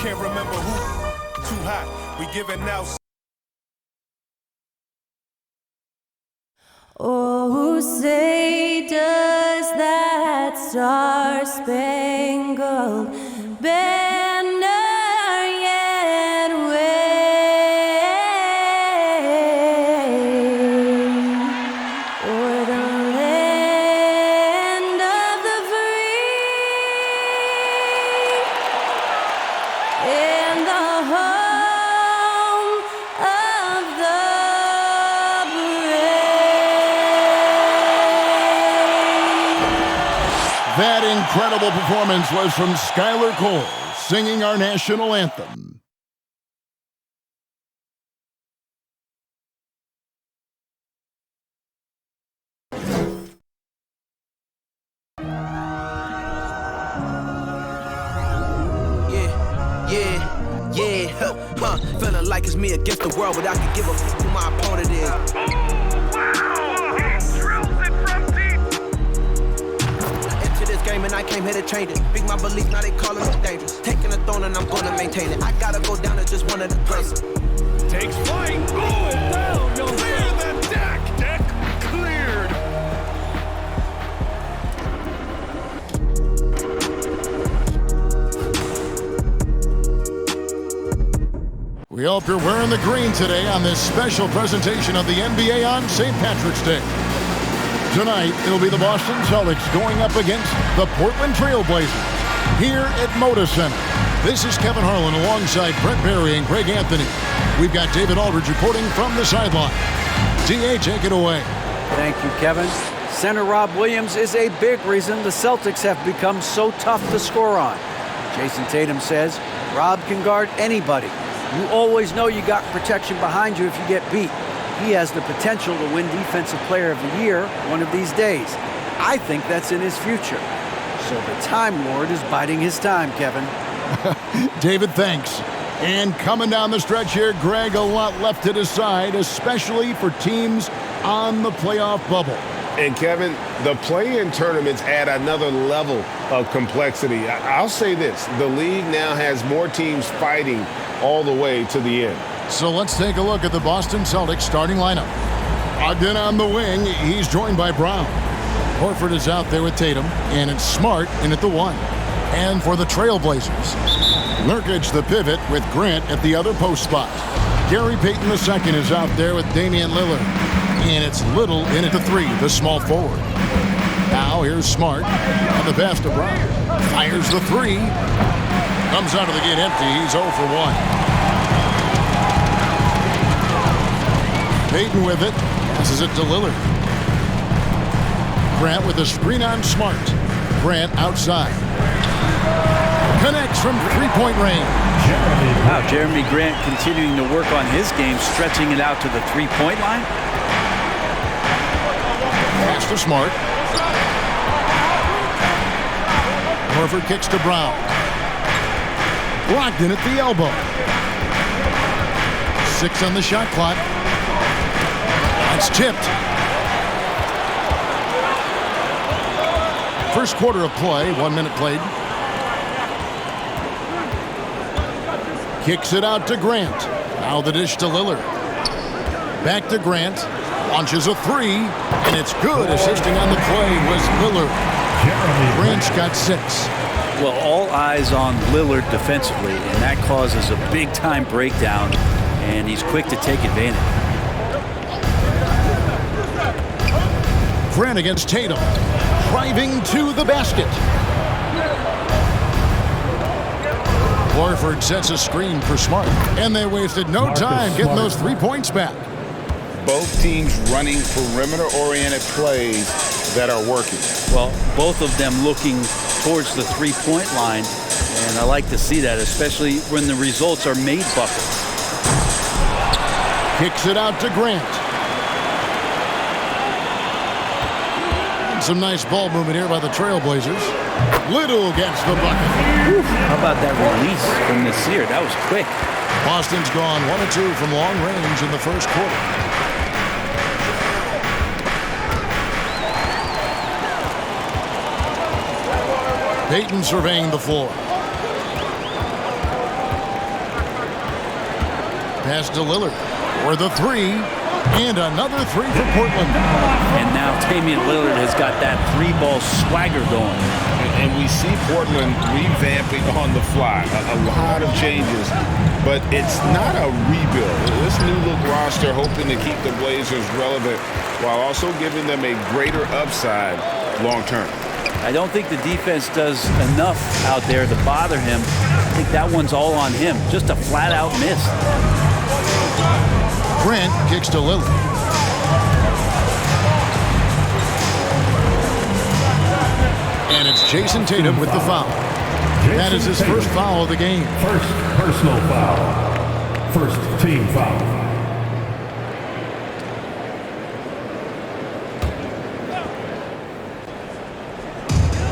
Can't remember who. Too hot. We giving out. Oh, say does that star-spangled banner yet wave o'er the land of the free and the home of the That incredible performance was from Skylar Cole, singing our national anthem. Feeling like it's me against the world, but I can give a who my opponent is. And I came here to change it. Big my belief, now they calling me dangerous. Taking a throne and I'm gonna maintain it. I gotta go down to just one of the places. Takes flight. Going down. Clear the deck. Deck cleared. We hope you're wearing the green today on this special presentation of the NBA on St. Patrick's Day. Tonight, it'll be the Boston Celtics going up against the Portland Trail Blazers here at Moda Center. This is Kevin Harlan alongside Brent Barry and Greg Anthony. We've got David Aldridge reporting from the sideline. DA, take it away. Thank you, Kevin. Center Rob Williams is a big reason the Celtics have become so tough to score on. Jason Tatum says Rob can guard anybody. You always know you got protection behind you if you get beat. He has the potential to win Defensive Player of the Year one of these days. I think that's in his future. So the Time Lord is biding his time, Kevin. David, thanks. And coming down the stretch here, Greg, a lot left to decide, especially for teams on the playoff bubble. And Kevin, the play-in tournaments add another level of complexity. I'll say this, the league now has more teams fighting all the way to the end. So let's take a look at the Boston Celtics starting lineup. Ogden on the wing, he's joined by Brown. Horford is out there with Tatum, and it's Smart in at the 1. And for the Trailblazers, Nurkic the pivot with Grant at the other post spot. Gary Payton II is out there with Damian Lillard. And it's Little in at the 3, the small forward. Now here's Smart on the pass to Brown. Fires the 3. Comes out of the gate empty. He's 0 for 1. Payton with it. Passes it to Lillard. Grant with a screen on Smart. Grant outside. Connects from three-point range. Wow, Jeremy Grant continuing to work on his game, stretching it out to the three-point line. Pass to Smart. Horford kicks to Brown. Blocked in at the elbow. 6 on the shot clock. It's tipped. First quarter of play, 1 minute played. Kicks it out to Grant. Now the dish to Lillard. Back to Grant. Launches a 3, and it's good. Assisting on the play was Lillard. Grant's got 6. Well, all eyes on Lillard defensively, and that causes a big-time breakdown, and he's quick to take advantage. Grant against Tatum. Driving to the basket. Horford sets a screen for Smart, and they wasted no time getting those 3 points back. Both teams running perimeter-oriented plays that are working. Well, both of them looking towards the three-point line, and I like to see that, especially when the results are made buckets. Kicks it out to Grant. And some nice ball movement here by the Trailblazers. Little gets the bucket. Whew, how about that release from Nasir? That was quick. Boston's gone 1 of 2 from long range in the first quarter. Payton surveying the floor. Pass to Lillard for the three. And another three for Portland. And now Damian Lillard has got that three-ball swagger going. And we see Portland revamping on the fly. A lot of changes, but it's not a rebuild. This new look roster hoping to keep the Blazers relevant while also giving them a greater upside long term. I don't think the defense does enough out there to bother him. I think that one's all on him. Just a flat-out miss. Grant kicks to Lillard. And it's Jason Tatum with the foul. That is his first foul of the game. First personal foul. First team foul.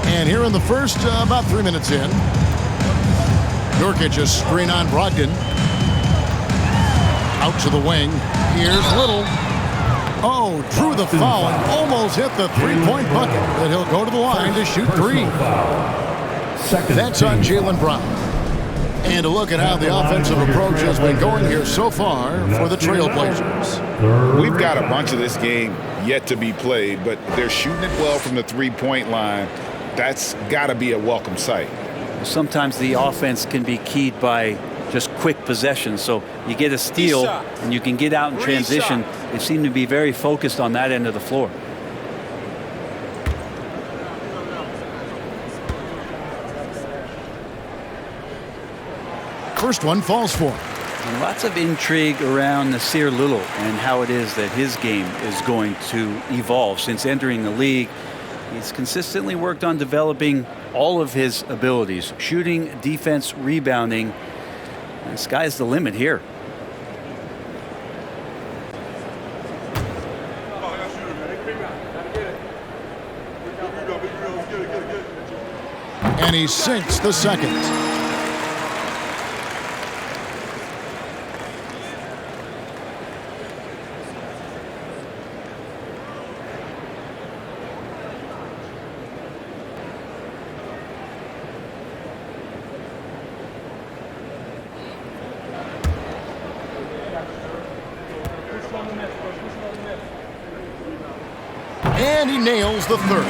And here in the first, about 3 minutes in, Nurkic a screen on Brogdon. Out to the wing. Here's Little. Oh, drew the foul and almost hit the three-point bucket. But he'll go to the line to shoot three. That's on Jaylen Brown. And a look at how the offensive approach has been going here so far for the Trailblazers. We've got a bunch of this game yet to be played, but they're shooting it well from the three-point line. That's got to be a welcome sight. Sometimes the offense can be keyed by just quick possession. So you get a steal and you can get out in transition. They seem to be very focused on that end of the floor. First one falls for him. And lots of intrigue around Nasir Little and how it is that his game is going to evolve. Since entering the league, he's consistently worked on developing all of his abilities: shooting, defense, rebounding. The sky's the limit here. And he sinks the second. And he nails the third.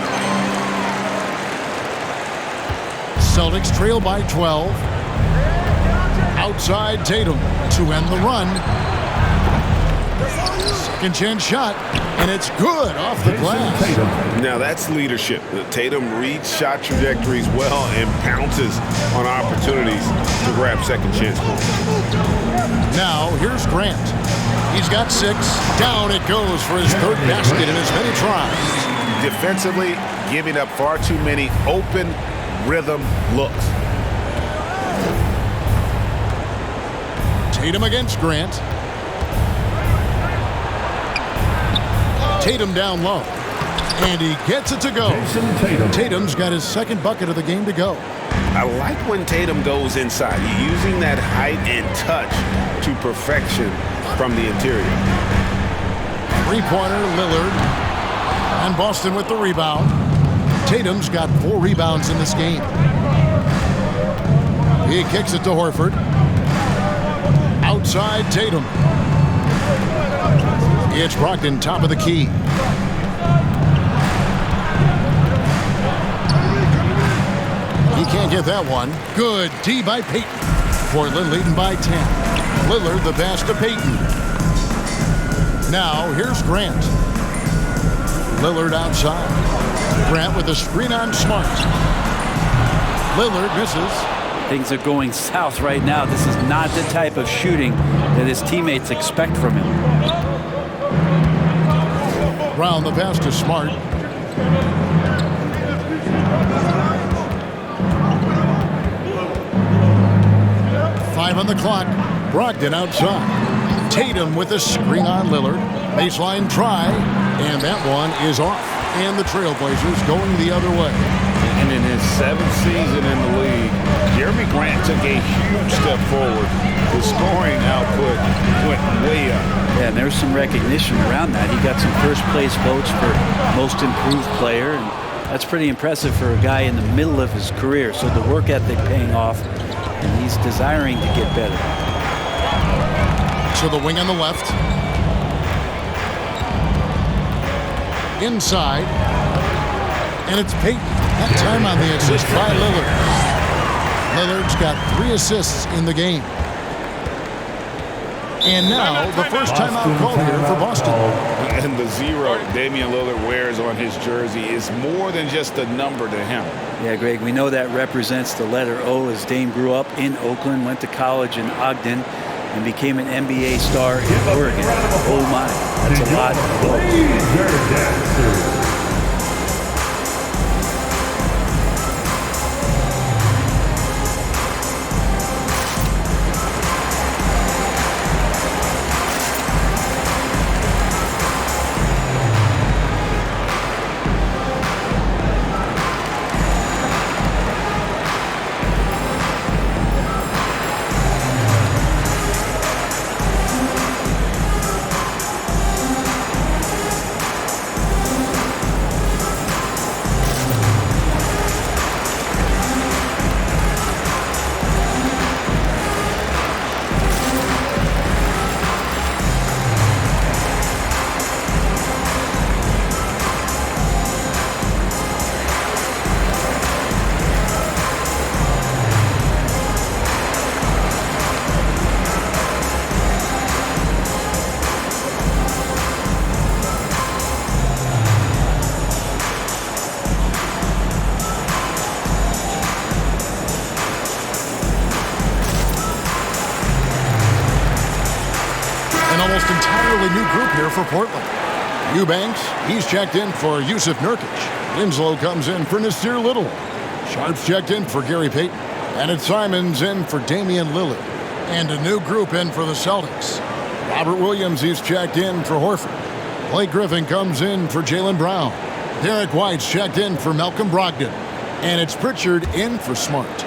Celtics trail by 12. Outside Tatum to end the run. Second chance shot, and it's good off the glass. Now that's leadership. Tatum reads shot trajectories well and pounces on opportunities to grab second chance points. Now here's Grant. He's got 6. Down it goes for his third basket in as many tries. Defensively, giving up far too many open rhythm looks. Tatum against Grant. Tatum down low. And he gets it to go. Tatum's got his second bucket of the game to go. I like when Tatum goes inside. He's using that height and touch to perfection from the interior. Three-pointer, Lillard. And Boston with the rebound. Tatum's got 4 rebounds in this game. He kicks it to Horford. Outside Tatum. It's Brogdon, top of the key. He can't get that one. Good D by Payton. Portland leading by 10. Lillard the pass to Payton. Now here's Grant. Lillard outside. Grant with a screen on Smart. Lillard misses. Things are going south right now. This is not the type of shooting that his teammates expect from him. Brown the pass to Smart. Five on the clock. Brogdon outside. Tatum with a screen on Lillard. Baseline try. And that one is off. And the Trailblazers going the other way. And in his 7th season in the league, Jeremy Grant took a huge step forward. The scoring output went way up. Yeah, and there's some recognition around that. He got some first place votes for most improved player, and that's pretty impressive for a guy in the middle of his career. So the work ethic paying off, and he's desiring to get better. to the wing on the left. Inside. And it's Payton. That time on the assist by Lillard. Lillard's got 3 assists in the game. And now the first timeout called here for Boston. And the 0 Damian Lillard wears on his jersey is more than just a number to him. Yeah, Greg, we know that represents the letter O, as Dame grew up in Oakland, went to college in Ogden, and became an NBA star in Oregon. Oh my, that's a lot of O. Almost entirely new group here for Portland. Eubanks, he's checked in for Yusuf Nurkic. Winslow comes in for Nasir Little. Sharp's checked in for Gary Payton. And it's Simons in for Damian Lillard. And a new group in for the Celtics. Robert Williams, he's checked in for Horford. Blake Griffin comes in for Jaylen Brown. Derek White's checked in for Malcolm Brogdon. And it's Pritchard in for Smart.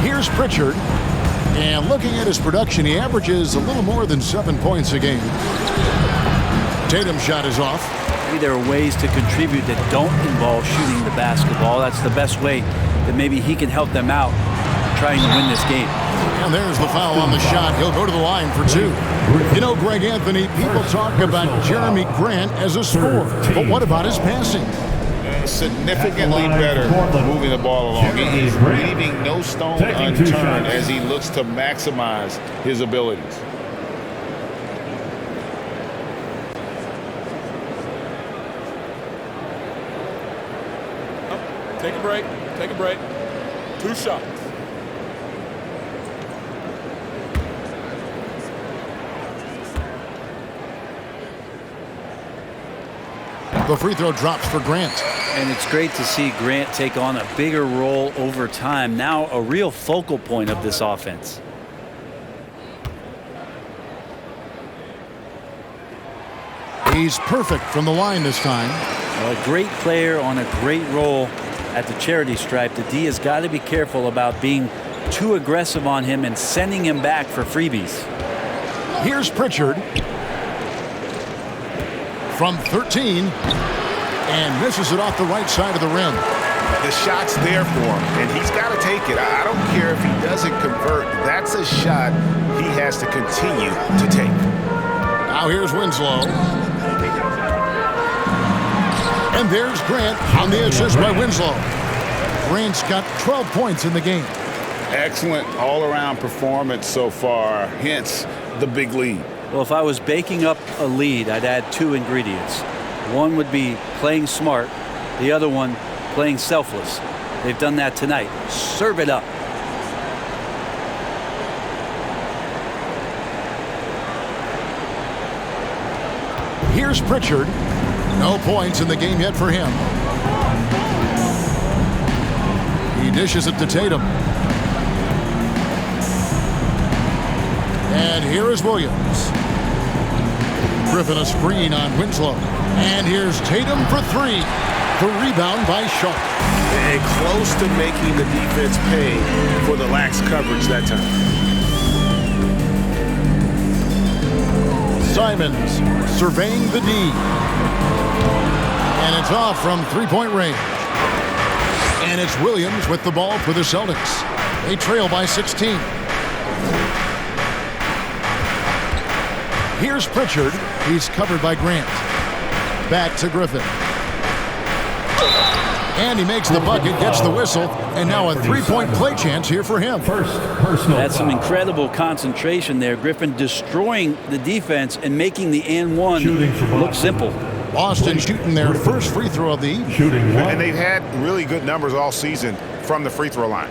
Here's Pritchard, and looking at his production, he averages a little more than 7 points a game. Tatum's shot is off. Maybe there are ways to contribute that don't involve shooting the basketball. That's the best way that maybe he can help them out trying to win this game. And there's the foul on the shot. He'll go to the line for 2. You know, Greg Anthony, people talk about Jeremy Grant as a scorer, but what about his passing? Significantly better moving the ball along. He is leaving no stone unturned as he looks to maximize his abilities. Take a break. Take a break. 2 shots. The free throw drops for Grant. And it's great to see Grant take on a bigger role over time. Now a real focal point of this offense. He's perfect from the line this time. Well, a great player on a great role at the charity stripe. The D has got to be careful about being too aggressive on him and sending him back for freebies. Here's Pritchard from 13 and misses it off the right side of the rim. The shot's there for him, and he's got to take it. I don't care if he doesn't convert. That's a shot he has to continue to take. Now here's Winslow. And there's Grant on the assist by Winslow. Grant's got 12 points in the game. Excellent all-around performance so far, hence the big lead. Well, if I was baking up a lead, I'd add 2 ingredients. One would be playing smart. The other one, playing selfless. They've done that tonight. Serve it up. Here's Pritchard. No points in the game yet for him. He dishes it to Tatum. And here is Williams. Griffin a screen on Winslow. And here's Tatum for 3. The rebound by Sharp. And close to making the defense pay for the lax coverage that time. Simons surveying the D. And it's off from 3-point range. And it's Williams with the ball for the Celtics. They trail by 16. Here's Pritchard. He's covered by Grant. Back to Griffin. And he makes the bucket, gets the whistle, and now a three-point play chance here for him. First personal That's some foul. incredible concentration there. Griffin destroying the defense and making the and one Shooting for look Boston. simple. Boston shooting their first free throw of the evening. Shooting one. And they've had really good numbers all season from the free throw line.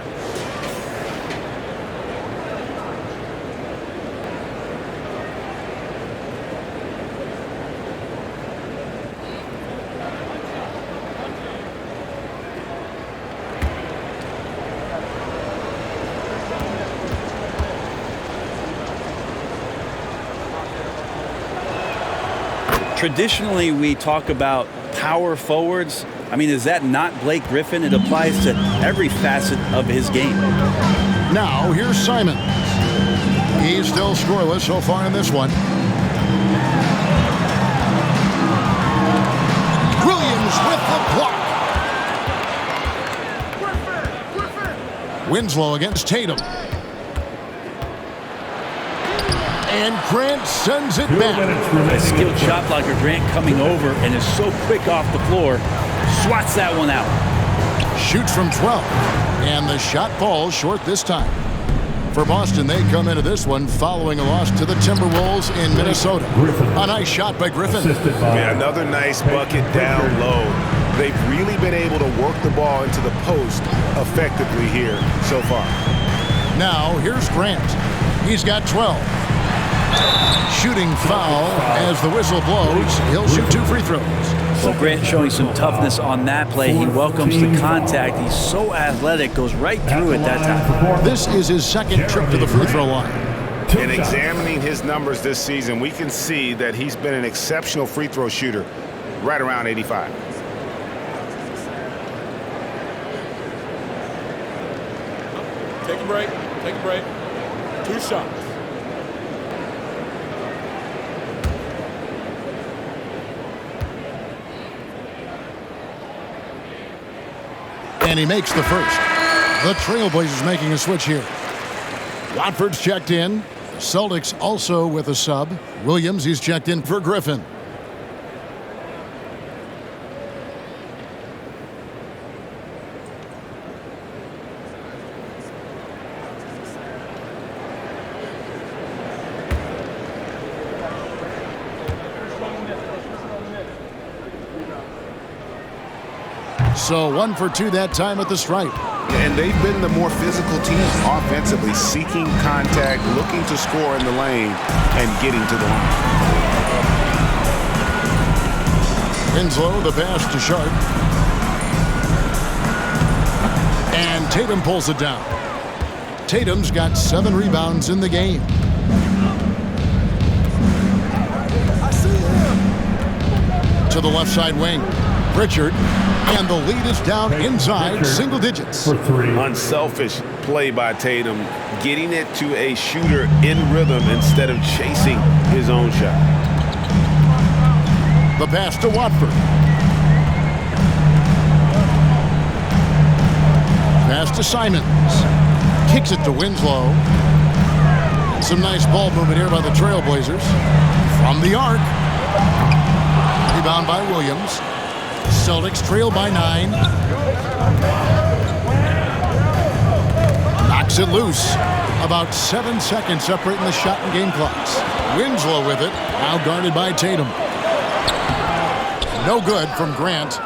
Traditionally, we talk about power forwards. I mean, is that not Blake Griffin? It applies to every facet of his game. Now, here's Simons. He's still scoreless so far in this one. Williams with the block. Winslow against Tatum. And Grant sends it 2 back. minutes remaining. A skilled shot blocker, Grant, coming over and is so quick off the floor. Swats that one out. Shoots from 12. And the shot falls short this time. For Boston, they come into this one following a loss to the Timberwolves in Minnesota. Griffin. A nice shot by Griffin. Assisted by Yeah, another nice bucket down low. They've really been able to work the ball into the post effectively here so far. Now, here's Grant. He's got 12. Shooting foul as the whistle blows. He'll shoot 2 free throws. Well, Grant showing some toughness on that play. He welcomes the contact. He's so athletic, goes right through it that time. This is his second trip to the free throw line. In examining his numbers this season, we can see that he's been an exceptional free throw shooter, right around 85. Take a break. Take a break. 2 shots. And he makes the first. The Trailblazers making a switch here. Watford's checked in. Celtics also with a sub. Williams, he's checked in for Griffin. So 1 for 2 that time at the stripe. And they've been the more physical team offensively, seeking contact, looking to score in the lane, and getting to the line. Winslow, the pass to Sharp. And Tatum pulls it down. Tatum's got 7 rebounds in the game. To the left side wing. Pritchard. And the lead is down inside single digits. for 3. Unselfish play by Tatum, getting it to a shooter in rhythm instead of chasing his own shot. The pass to Watford. Pass to Simons. Kicks it to Winslow. Some nice ball movement here by the Trailblazers. From the arc. Rebound by Williams. Celtics trail by 9. Knocks it loose. About 7 seconds separating the shot and game clocks. Winslow with it. Now guarded by Tatum. No good from Grant.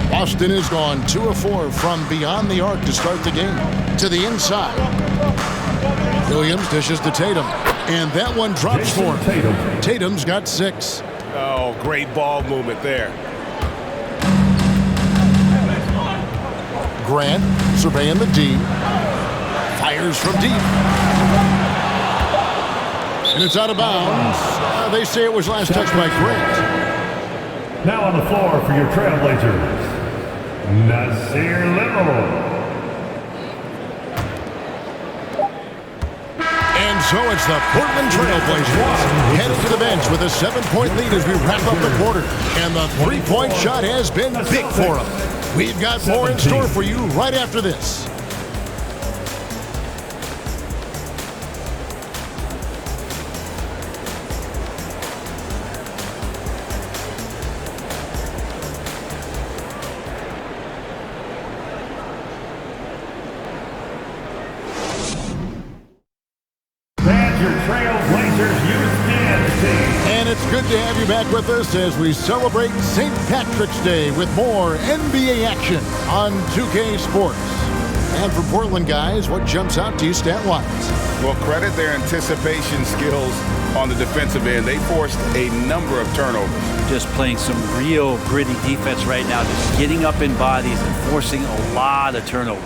Boston has gone 2 of 4 from beyond the arc to start the game. To the inside. Williams dishes to Tatum. And that one drops for him. Tatum. Tatum's got 6. Oh, great ball movement there. Grant surveying the D. Fires from deep. And it's out of bounds. They say it was last touched by Grant. Now on the floor for your Trailblazers, Nasir Little. And so it's the Portland Trailblazers headed to the bench with a 7-point lead as we wrap up the quarter. And the 3-point shot has been big for them. We've got more in 17. store for you right after this. That's your Trailblazers Youth Dance Team. And it's good to have you back with us as we celebrate St. Patrick's Day with more NBA action on 2K Sports. And for Portland guys, what jumps out to you stat-wise? Well, credit their anticipation skills on the defensive end. They forced a number of turnovers. Just playing some real gritty defense right now, just getting up in bodies and forcing a lot of turnovers.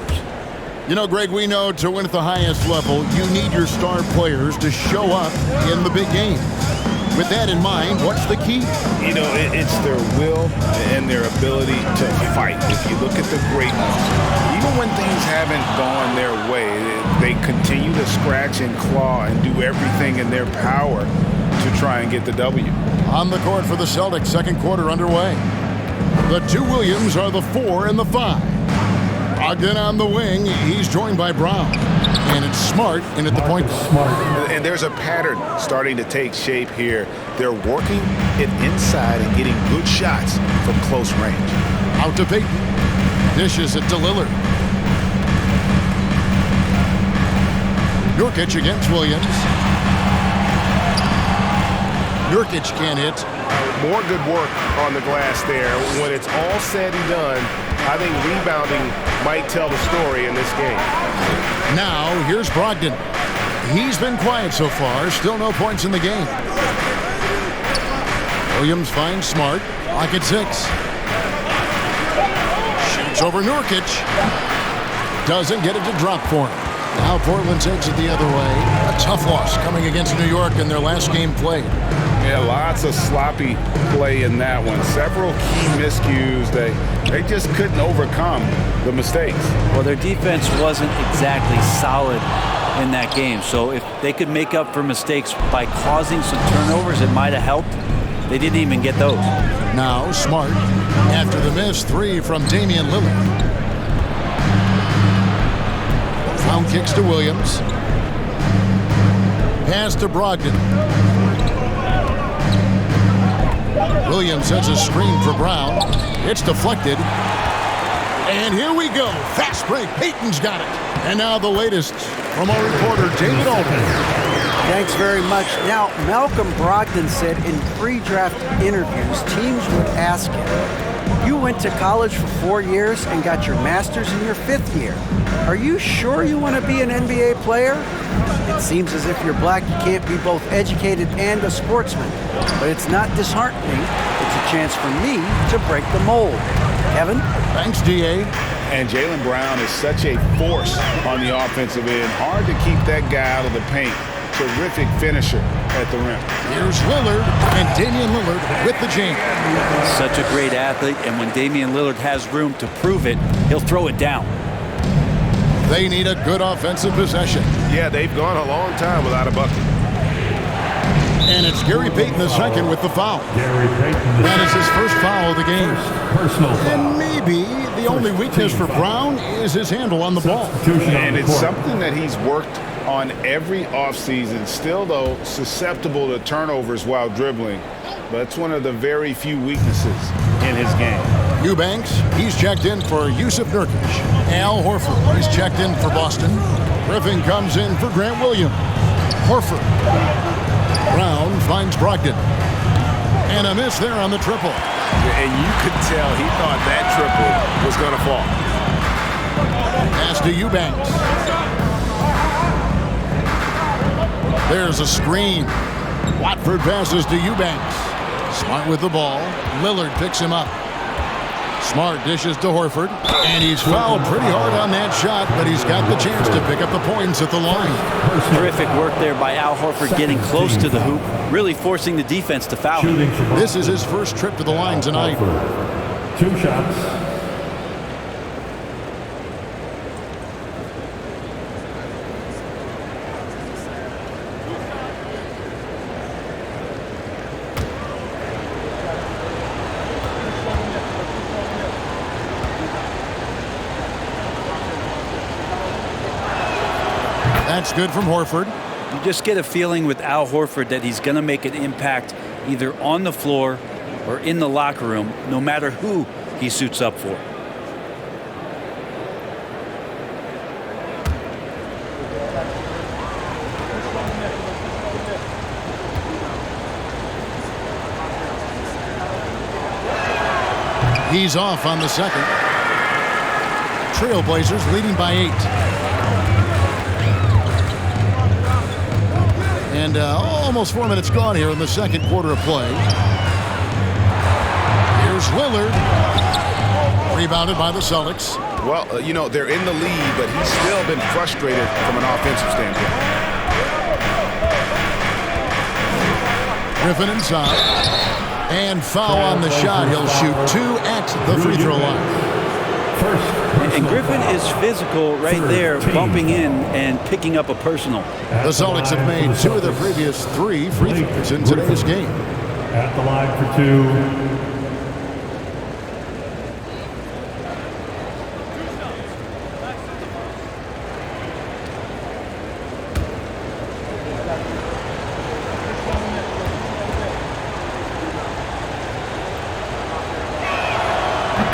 You know, Greg, we know to win at the highest level, you need your star players to show up in the big games. With that in mind, what's the key? You know, it's their will and their ability to fight. If you look at the great ones, even when things haven't gone their way, they continue to scratch and claw and do everything in their power to try and get the W. On the court for the Celtics, second quarter underway. The two Williams are the 4 and the 5. Ogden on the wing, he's joined by Brown. And it's Smart in at the point. And there's a pattern starting to take shape here. They're working it inside and getting good shots from close range. Out to Peyton. Dishes it to Lillard. Nurkic against Williams. Nurkic can't hit. More good work on the glass there. When it's all said and done, I think rebounding might tell the story in this game. Now, here's Brogdon. He's been quiet so far. Still no points in the game. Williams finds Smart. Lock at 6. Shoots over Nurkic. Doesn't get it to drop for him. Now Portland's exit the other way. A tough loss coming against New York in their last game played. Yeah, lots of sloppy play in that one. Several key miscues. They just couldn't overcome the mistakes. Well, their defense wasn't exactly solid in that game. So if they could make up for mistakes by causing some turnovers, it might have helped. They didn't even get those. Now Smart after the missed 3 from Damian Lillard. Brown kicks to Williams. Pass to Brogdon. Williams sets a screen for Brown. It's deflected. And here we go. Fast break. Peyton's got it. And now the latest from our reporter, David Aldridge. Thanks very much. Now, Malcolm Brogdon said in pre-draft interviews, teams would ask him, you went to college for 4 years and got your master's in your 5th year. Are you sure you want to be an NBA player? It seems as if you're black, you can't be both educated and a sportsman. But it's not disheartening. It's a chance for me to break the mold. Kevin? Thanks, DA. And Jaylen Brown is such a force on the offensive end. Hard to keep that guy out of the paint. Terrific finisher at the rim. Here's Lillard, and Damian Lillard with the jam. Such a great athlete, and when Damian Lillard has room to prove it, he'll throw it down. They need a good offensive possession. Yeah, they've gone a long time without a bucket. And it's Gary Payton II with the foul. Gary Payton. That is his first foul of the game. Personal foul. And maybe the only weakness for Brown is his handle on the ball. And it's something that he's worked on every offseason. Still, though, susceptible to turnovers while dribbling. But it's one of the very few weaknesses in his game. Eubanks, he's checked in for Yusuf Nurkic. Al Horford, he's checked in for Boston. Griffin comes in for Grant Williams. Horford. Brown finds Brogdon. And a miss there on the triple. And you could tell he thought that triple was going to fall. Pass to Eubanks. There's a screen. Watford passes to Eubanks. Smart with the ball. Lillard picks him up. Smart dishes to Horford. And he's fouled pretty hard on that shot, but he's got the chance to pick up the points at the line. Terrific work there by Al Horford, getting close to the hoop, really forcing the defense to foul him. This is his first trip to the line tonight. 2 shots. That's good from Horford. You just get a feeling with Al Horford that he's going to make an impact either on the floor or in the locker room, no matter who he suits up for. He's off on the second. Trailblazers leading by 8. And almost 4 minutes gone here in the second quarter of play. Here's Lillard. Rebounded by the Celtics. Well, you know, they're in the lead, but he's still been frustrated from an offensive standpoint. Griffin inside. And foul on the shot. He'll shoot 2 at the free throw line. And Griffin is physical right there, bumping in and picking up a personal. The Celtics have made 2 of their previous 3 free throws in today's game. At the line for 2.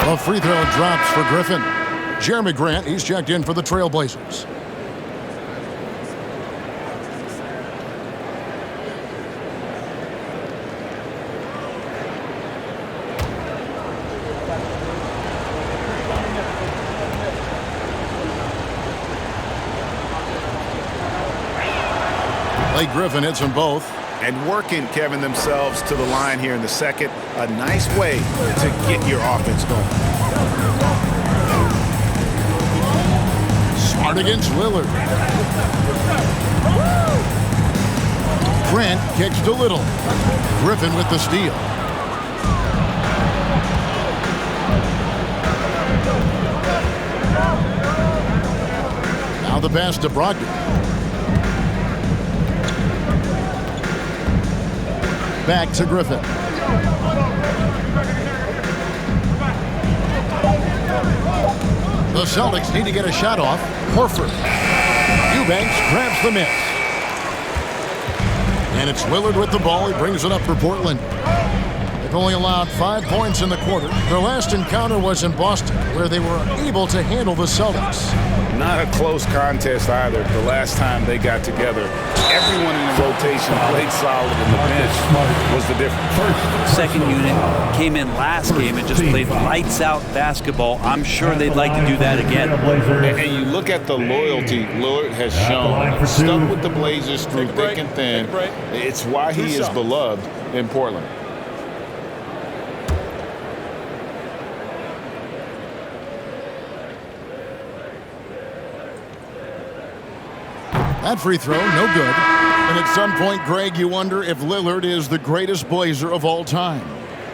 A free throw drops for Griffin. Jeremy Grant, he's checked in for the Trailblazers. Blake Griffin hits them both. And working, Kevin, themselves to the line here in the second. A nice way to get your offense going. Smart against Lillard. Grant kicks to Little. Griffin with the steal. Now the pass to Brogdon. Back to Griffin. The Celtics need to get a shot off. Horford. Eubanks grabs the miss. And it's Lillard with the ball. He brings it up for Portland. They've only allowed 5 points in the quarter. Their last encounter was in Boston, where they were able to handle the Celtics. Not a close contest either. The last time they got together, everyone in the rotation played solid, and the bench was the difference. Second unit came in last game and just played lights out basketball. I'm sure they'd like to do that again. And you look at the loyalty Lillard has shown. Stuck with the Blazers through thick and thin. It's why he is beloved in Portland. That free throw, no good. And at some point, Greg, you wonder if Lillard is the greatest Blazer of all time.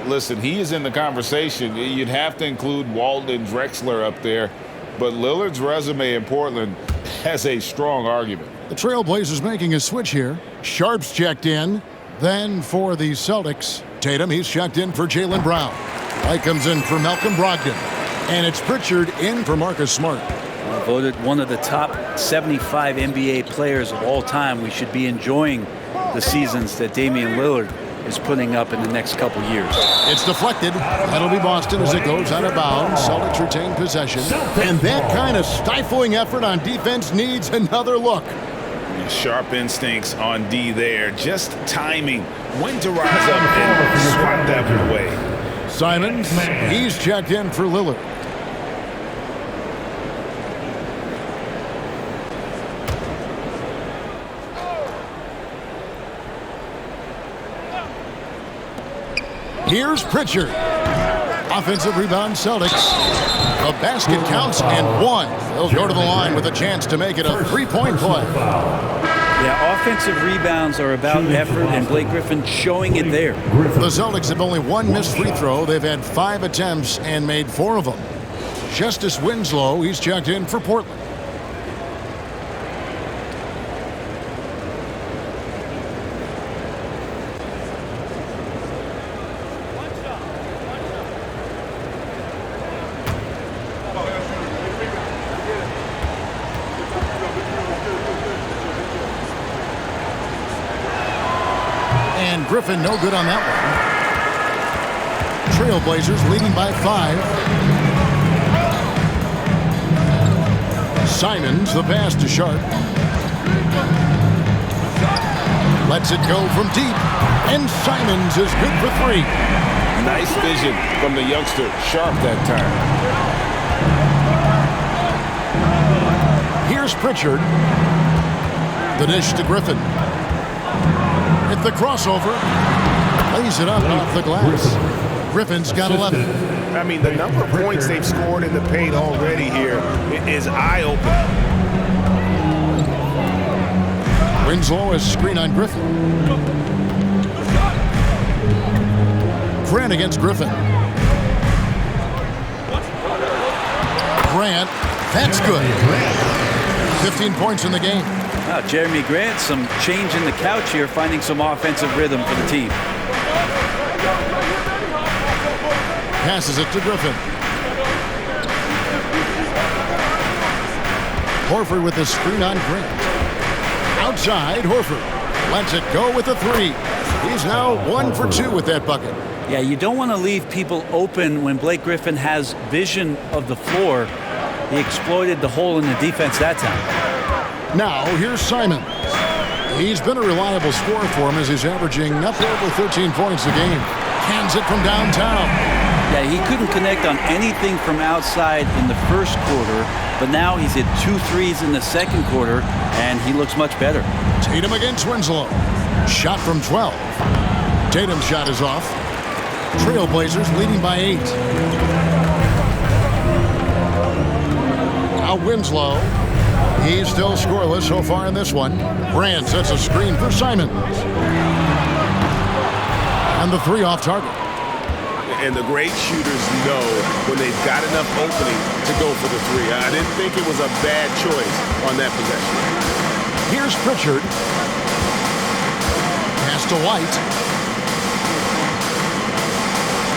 Listen, he is in the conversation. You'd have to include Walton and Drexler up there. But Lillard's resume in Portland has a strong argument. The Trailblazers making a switch here. Sharp's checked in. Then for the Celtics, Tatum, he's checked in for Jaylen Brown. White comes in for Malcolm Brogdon. And it's Pritchard in for Marcus Smart. Voted one of the top 75 NBA players of all time. We should be enjoying the seasons that Damian Lillard is putting up in the next couple years. It's deflected. That'll be Boston as it goes out of bounds. Celtics retain possession. And that kind of stifling effort on defense needs another look. Sharp instincts on D there. Just timing. When to rise up and swat that one away. Simons, he's checked in for Lillard. Here's Pritchard. Offensive rebound, Celtics. The basket counts and 1. They'll go to the line with a chance to make it a 3-point play. Yeah, offensive rebounds are about effort, and Blake Griffin showing it there. The Celtics have only 1 missed free throw. They've had 5 attempts and made 4 of them. Justice Winslow, he's checked in for Portland. And Griffin no good on that one. Trailblazers leading by 5. Simons, the pass to Sharp. Lets it go from deep. And Simons is good for 3. Nice vision from the youngster, Sharp, that time. Here's Pritchard. The dish to Griffin. Hit the crossover. Lays it up off the glass. Griffin's got 11. I mean, the number of points they've scored in the paint already here is eye-opening. Winslow is screen on Griffin. Grant against Griffin. Grant, that's good. 15 points in the game. Wow, Jeremy Grant, some change in the couch here, finding some offensive rhythm for the team. Passes it to Griffin. Horford with the screen on Grant. Outside, Horford lets it go with the 3. He's now 1 for 2 with that bucket. Yeah, you don't want to leave people open when Blake Griffin has vision of the floor. He exploited the hole in the defense that time. Now, here's Simons. He's been a reliable scorer for him as he's averaging up over 13 points a game. Hands it from downtown. Yeah, he couldn't connect on anything from outside in the first quarter, but now he's hit 2 threes in the second quarter, and he looks much better. Tatum against Winslow. Shot from 12. Tatum's shot is off. Trailblazers leading by 8. Now Winslow. He's still scoreless so far in this one. Grant sets a screen for Simons. And the 3 off target. And the great shooters know when they've got enough opening to go for the 3. I didn't think it was a bad choice on that possession. Here's Pritchard. Pass to White.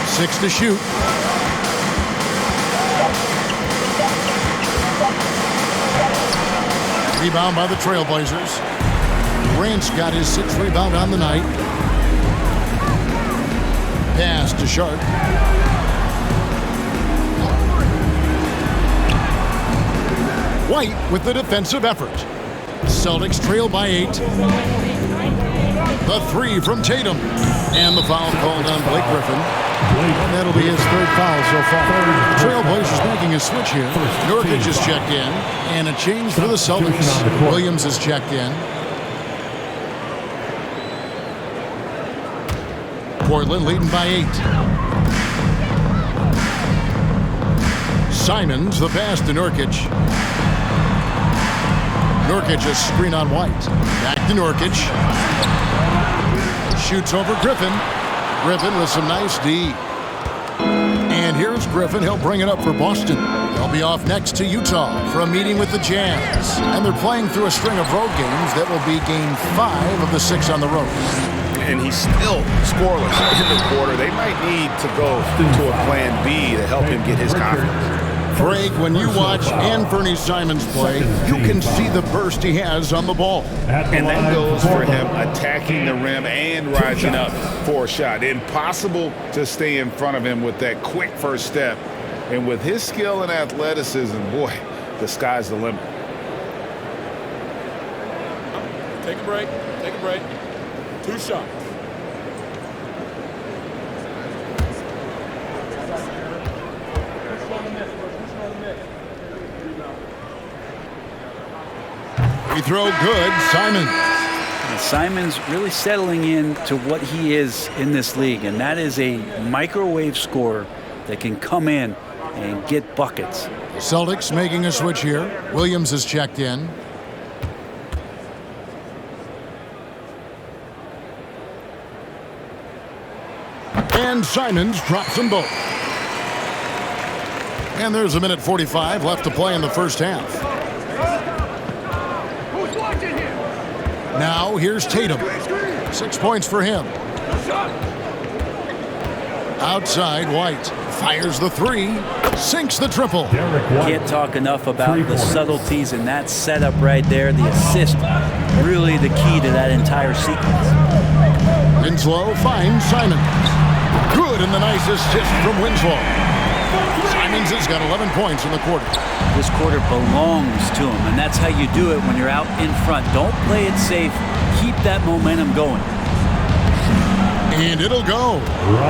6 to shoot. Rebound by the Trailblazers. Grant's got his 6th rebound on the night. Pass to Sharp. White with the defensive effort. Celtics trail by 8. The 3 from Tatum. And the foul called on Blake Griffin. And that'll be his 3rd foul so far. Trailblazers making a switch here. Nurkic is checked in. And a change for the Celtics. Williams is checked in. Portland leading by 8. Simons, the pass to Nurkic. Nurkic a screen on White. Back to Nurkic. Shoots over Griffin. Griffin with some nice D. And here's Griffin. He'll bring it up for Boston. They'll be off next to Utah for a meeting with the Jazz. And they're playing through a string of road games. That will be game 5 of the 6 on the road. And he's still scoreless in the quarter. They might need to go to a plan B to help him get his confidence. Greg, when you watch Anthony Simons play, you can see the burst he has on the ball. And that goes for him attacking the rim and rising up for a shot. Impossible to stay in front of him with that quick first step. And with his skill and athleticism, boy, the sky's the limit. Take a break. Take a break. 2 shots. Free throw good, Simons. And Simons really settling in to what he is in this league, and that is a microwave scorer that can come in and get buckets. The Celtics making a switch here. Williams is checked in. And Simons drops them both. And there's a minute 45 left to play in the first half. Now here's Tatum. 6 points for him. Outside, White fires the 3, sinks the triple. Can't talk enough about the subtleties in that setup right there. The assist, really the key to that entire sequence. Winslow finds Simons. Good, and the nice assist from Winslow. Simons has got 11 points in the quarter. This quarter belongs to him, and that's how you do it when you're out in front. Don't play it safe. Keep that momentum going. And it'll go.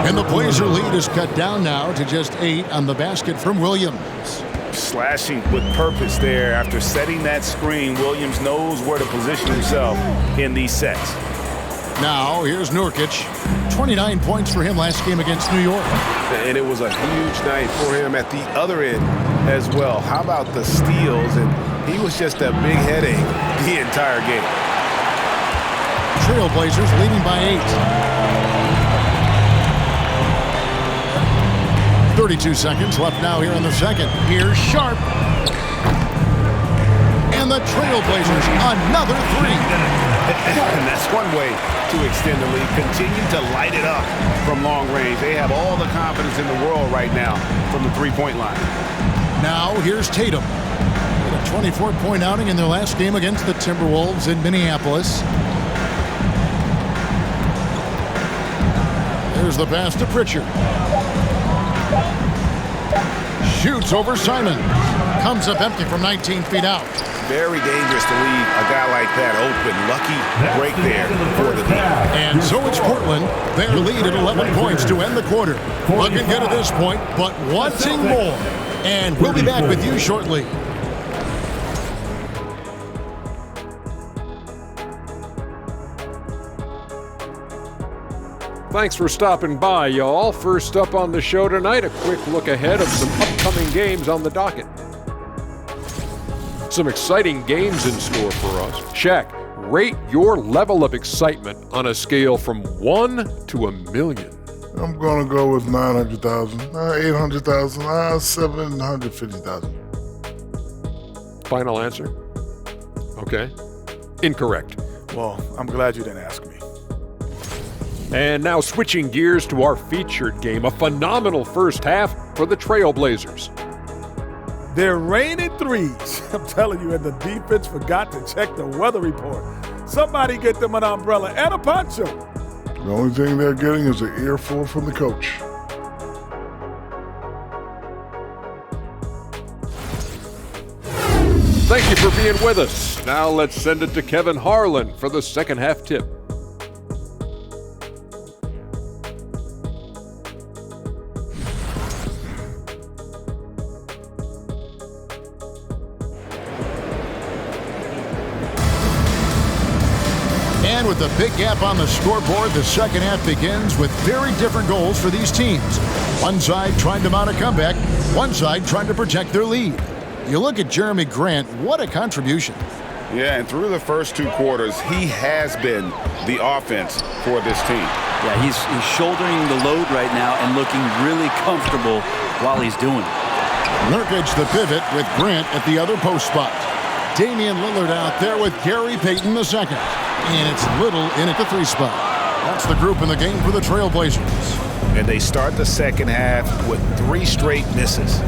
And the Blazer lead is cut down now to just 8 on the basket from Williams. Slashing with purpose there. After setting that screen, Williams knows where to position himself in these sets. Now, here's Nurkic. 29 points for him last game against New York. And it was a huge night for him at the other end as well. How about the steals? And he was just a big headache the entire game. Trailblazers leading by 8. 32 seconds left now here in the second. Here's Sharp. And the Trailblazers, another 3. And that's one way to extend the lead. Continue to light it up from long range. They have all the confidence in the world right now from the three-point line. Now here's Tatum. With a 24-point outing in their last game against the Timberwolves in Minneapolis. There's the pass to Pritchard. Shoots over Simon. Comes up empty from 19 feet out. Very dangerous to leave a guy like that open. Lucky break there for the team. And so it's Portland. Their lead at 11 points to end the quarter. Looking good at this point, but wanting more. And we'll be back with you shortly. Thanks for stopping by, y'all. First up on the show tonight, a quick look ahead of some upcoming games on the docket. Some exciting games in store for us. Shaq, rate your level of excitement on a scale from 1 to 1,000,000. I'm going to go with 900,000, 800,000, 750,000. Final answer? Okay. Incorrect. Well, I'm glad you didn't ask me. And now switching gears to our featured game, a phenomenal first half for the Trailblazers. They're raining threes. I'm telling you, and the defense forgot to check the weather report. Somebody get them an umbrella and a poncho. The only thing they're getting is an earful from the coach. Thank you for being with us. Now let's send it to Kevin Harlan for the second half tip. And with the big gap on the scoreboard, the second half begins with very different goals for these teams. One side trying to mount a comeback, one side trying to protect their lead. You look at Jeremy Grant, what a contribution. Yeah, and through the first 2 quarters, he has been the offense for this team. Yeah, he's shouldering the load right now and looking really comfortable while he's doing it. Nurkic the pivot with Grant at the other post spot. Damian Lillard out there with Gary Payton the second. And it's Little in at the 3 spot. That's the group in the game for the Trailblazers. And they start the second half with 3 straight misses.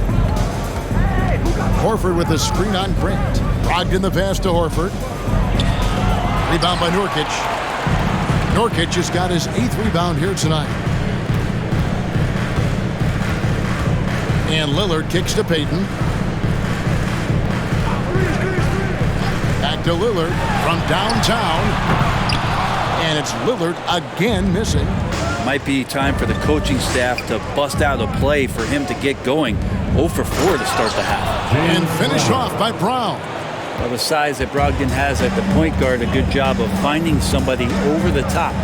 Horford with a screen on Grant. Brogdon the pass to Horford. Rebound by Nurkic. Nurkic has got his 8th rebound here tonight. And Lillard kicks to Payton. Back to Lillard from downtown. And it's Lillard again missing. Might be time for the coaching staff to bust out a play for him to get going. 0 for 4 to start the half. And finished off by Brown. Well, the size that Brogdon has at the point guard, a good job of finding somebody over the top.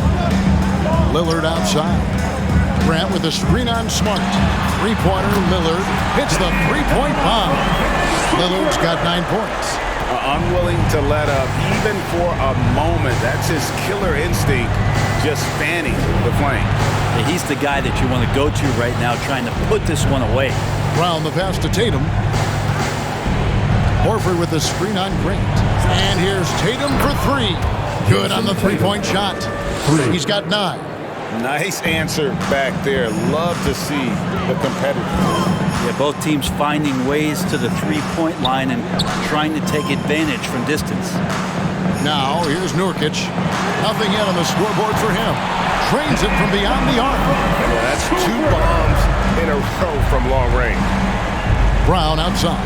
Lillard outside. Grant with a screen on Smart. 3-pointer, Lillard hits the 3-point bomb. Lillard's got 9 points. Unwilling to let up even for a moment. That's his killer instinct, just fanning the flame. Yeah, he's the guy that you want to go to right now, trying to put this one away. Brown the pass to Tatum. Horford with the screen on Grant. And here's Tatum for 3. Good on the 3-point shot. He's got 9. Nice answer back there. Love to see the competitors. Yeah, both teams finding ways to the 3-point line and trying to take advantage from distance. Now, here's Nurkic. Nothing yet on the scoreboard for him. Trains it from beyond the arc. Well, that's 2 bombs in a row from long range. Brown outside.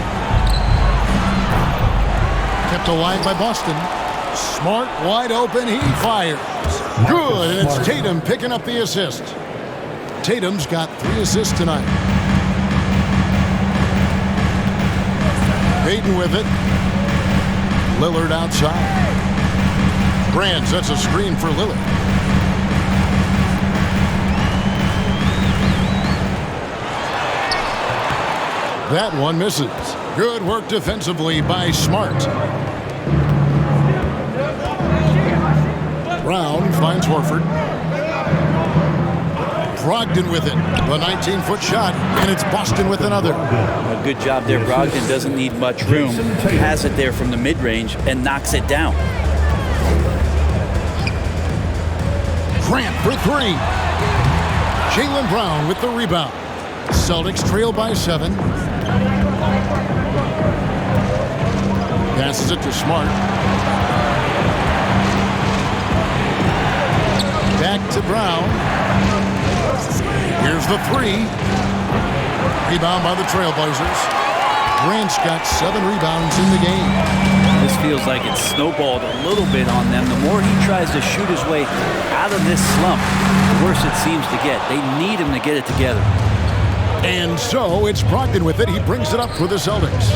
Kept alive by Boston. Smart, wide open, he fires. Good, and it's Tatum picking up the assist. Tatum's got 3 assists tonight. Payton with it. Lillard outside. Grant sets a screen for Lillard. That one misses. Good work defensively by Smart. Brown finds Horford. Brogdon with it. The 19-foot shot, and it's Boston with another. A good job there. Brogdon doesn't need much room. Has it there from the mid-range and knocks it down. Grant for 3. Jaylen Brown with the rebound. Celtics trail by 7. Passes it to Smart. Back to Brown. Here's the 3. Rebound by the Trailblazers. Grant's got 7 rebounds in the game. This feels like it's snowballed a little bit on them. The more he tries to shoot his way out of this slump, the worse it seems to get. They need him to get it together. And so it's Brogdon with it. He brings it up for the Celtics.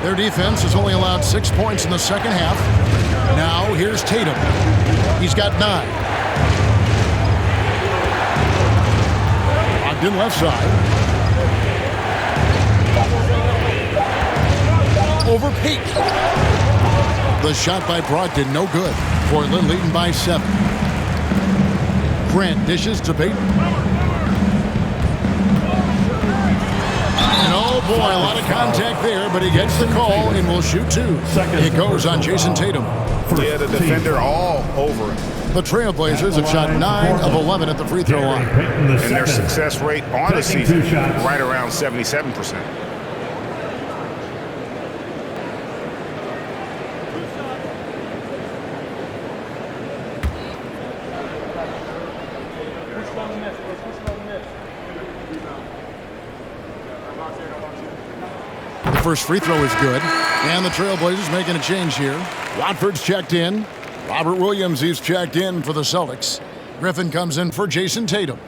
Their defense has only allowed 6 points in the second half. Now here's Tatum. He's got 9. Brogdon left side. Over Payton. The shot by Brogdon, no good. Portland leading by 7. Grant dishes to Payton. And oh boy, a lot of contact there, but he gets the call and will shoot 2. It goes on Jason Tatum. Yeah, the defender all over him. The Trailblazers have shot 9 of 11 at the free throw line. And their success rate on the season right around 77%. The first free throw is good, and the Trailblazers making a change here. Watford's checked in. Robert Williams, he's checked in for the Celtics. Griffin comes in for Jason Tatum.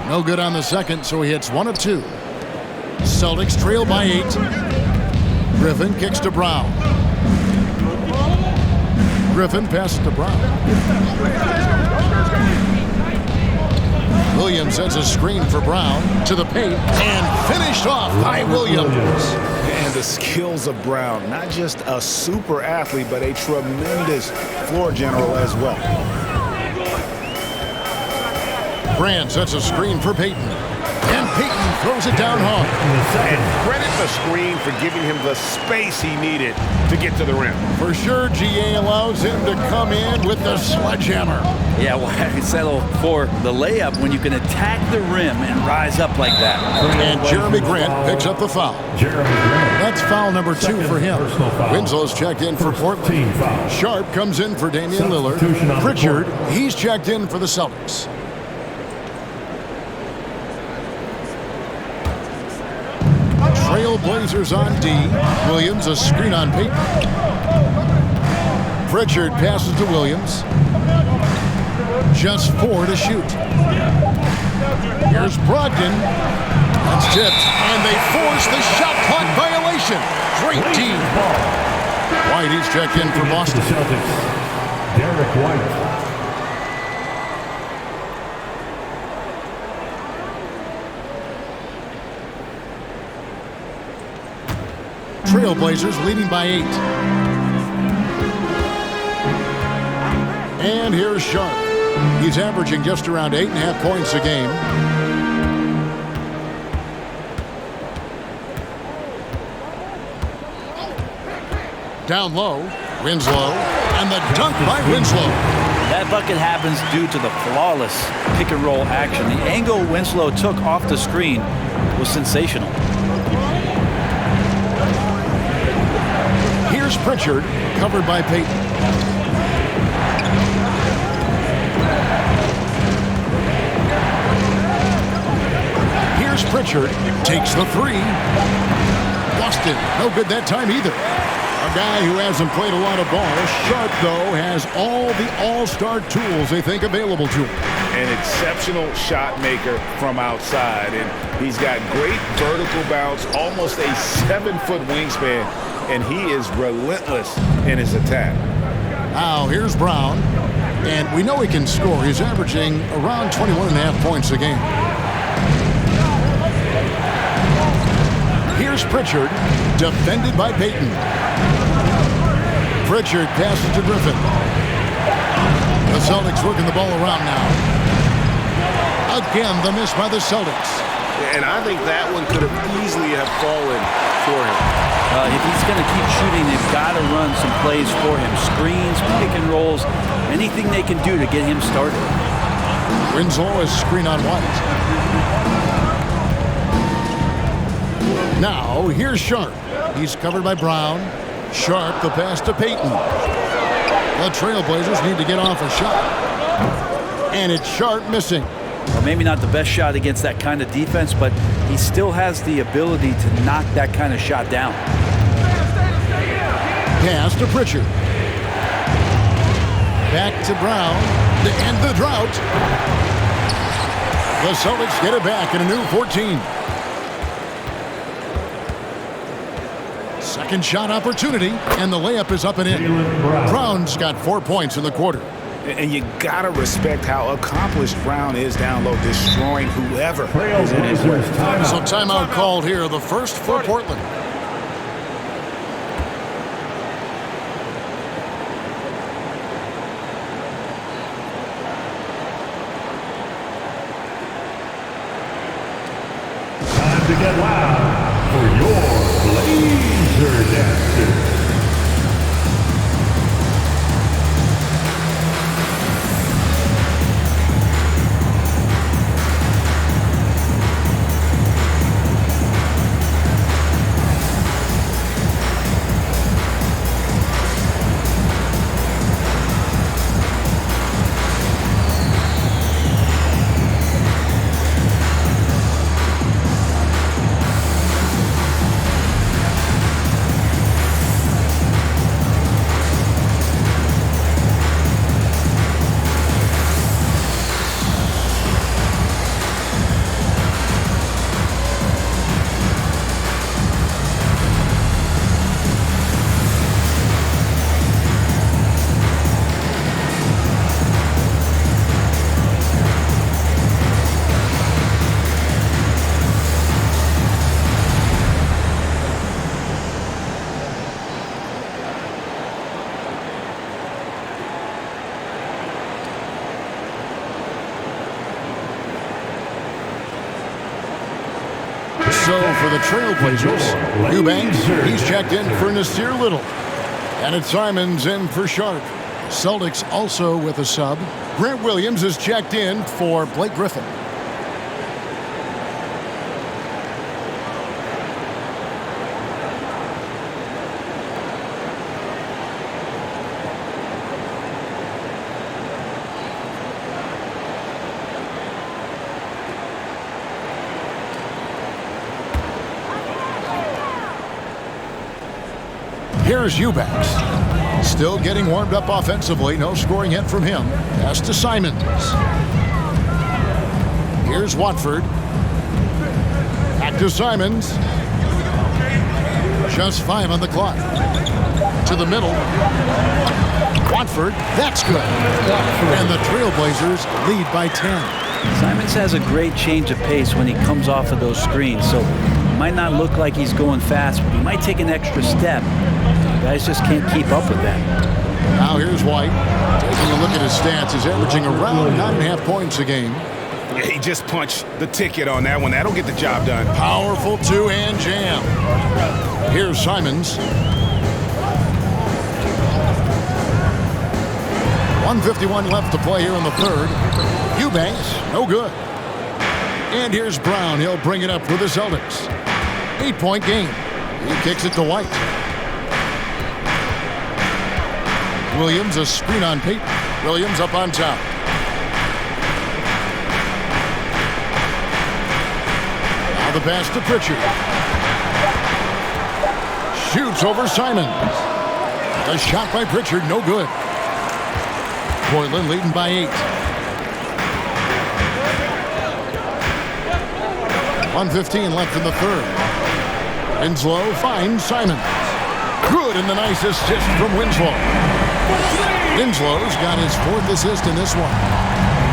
No good on the second, so he hits 1 of 2. Celtics trail by 8. Griffin kicks to Brown. Griffin passes to Brown. Williams sends a screen for Brown to the paint and finished off by Williams. And the skills of Brown, not just a super athlete, but a tremendous floor general as well. Grant sets a screen for Payton. And Payton throws it down hard. And credit the screen for giving him the space he needed to get to the rim. For sure, GA allows him to come in with the sledgehammer. Yeah, why settle for the layup when you can attack the rim and rise up like that? And Jeremy Grant picks up the foul. That's foul number 2 for him. Winslow's checked in for Portland. Sharp comes in for Damian Lillard. Pritchard, he's checked in for the Celtics. Trailblazers on D. Williams a screen on Payton. Pritchard passes to Williams. Just 4 to shoot. Here's Brogdon. That's tipped, and they force the shot clock violation. Great team. White, he's checked in for Boston. Derek White. Trailblazers leading by 8. And here's Sharp. He's averaging just around 8.5 points a game. Down low, Winslow, and the dunk by Winslow. That bucket happens due to the flawless pick and roll action. The angle Winslow took off the screen was sensational. Here's Pritchard, covered by Payton. Here's Pritchard, takes the three. Busted, no good that time either. A guy who hasn't played a lot of ball. Sharp, though, has all the all-star tools they think available to him. An exceptional shot maker from outside, and he's got great vertical bounce, almost a 7-foot wingspan, and he is relentless in his attack. Now, here's Brown, and we know he can score. He's averaging around 21.5 points a game. Here's Pritchard, defended by Payton. Pritchard passes to Griffin. The Celtics working the ball around now. Again, the miss by the Celtics. And I think that one could have easily have fallen for him. If he's going to keep shooting, they've got to run some plays for him. Screens, pick and rolls, anything they can do to get him started. Winslow is screen on White. Now, here's Sharp. He's covered by Brown. Sharp, the pass to Payton. The Trailblazers need to get off a shot. And it's Sharp missing. Well, maybe not the best shot against that kind of defense, but he still has the ability to knock that kind of shot down. Pass to Pritchard. Back to Brown to end the drought. The Celtics get it back in a new 14. Second shot opportunity, and the layup is up and in. Brown's got 4 points in the quarter. And you gotta respect how accomplished Brown is down low, destroying whoever is in his way. So timeout called here, the first for Portland. Time to get loud for your Blazer Dancers. So for the Trailblazers, Eubanks, he's checked in for Nasir Little. And it's Simons in for Sharp. Celtics also with a sub. Grant Williams is checked in for Blake Griffin. Here's Eubanks. Still getting warmed up offensively. No scoring yet from him. Pass to Simons. Here's Watford. Back to Simons. Just 5 on the clock. To the middle. Watford. That's good. And the Trailblazers lead by 10. Simons has a great change of pace when he comes off of those screens, so it might not look like he's going fast, but he might take an extra step. Guys just can't keep up with that. Now here's White. Taking a look at his stats, he's averaging around 9.5 points a game. Yeah, he just punched the ticket on that one. That'll get the job done. Powerful two-hand jam. Here's Simons. 1:51 left to play here in the third. Eubanks, no good. And here's Brown. He'll bring it up for the Celtics. 8-point game. He kicks it to White. Williams, a screen on Peyton. Williams up on top. Now the pass to Pritchard. Shoots over Simons. A shot by Pritchard, no good. Portland leading by 8. 1:15 left in the third. Winslow finds Simons. Good, and the nice assist from Winslow. Winslow's got his 4th assist in this one.